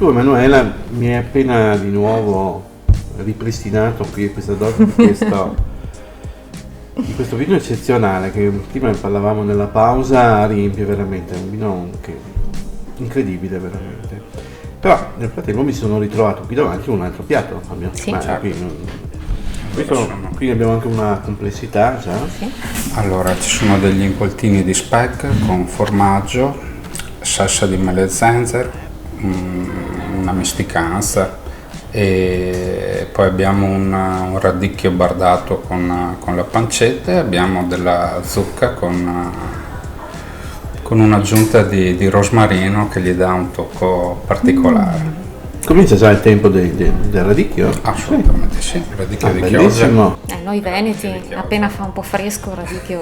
tu Emanuela mi hai appena di nuovo ripristinato qui questa dose di questo vino eccezionale che prima ne parlavamo nella pausa, riempie veramente, è un vino incredibile veramente. Però nel frattempo mi sono ritrovato qui davanti un altro piatto. Sì, certo. Qui abbiamo anche una complessità già. Sì. Allora, ci sono degli involtini di speck con formaggio, salsa di mele e zenzero, una misticanza e poi abbiamo un radicchio bardato con la pancetta e abbiamo della zucca con un'aggiunta di rosmarino che gli dà un tocco particolare. Comincia già il tempo del radicchio? Assolutamente sì, il radicchio di chioggia. Bellissimo. Noi veneti, appena fa un po' fresco il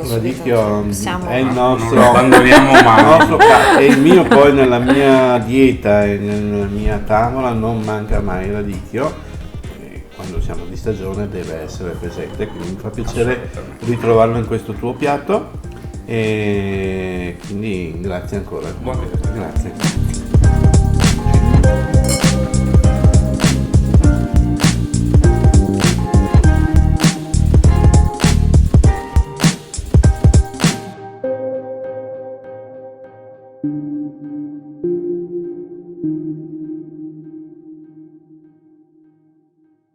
Radicchio possiamo... è il nostro, Non lo abbandoniamo mai. E il mio poi nella mia dieta e nella mia tavola non manca mai il radicchio. E quando siamo di stagione deve essere presente, quindi mi fa piacere ritrovarlo in questo tuo piatto e quindi grazie ancora. Buon Grazie.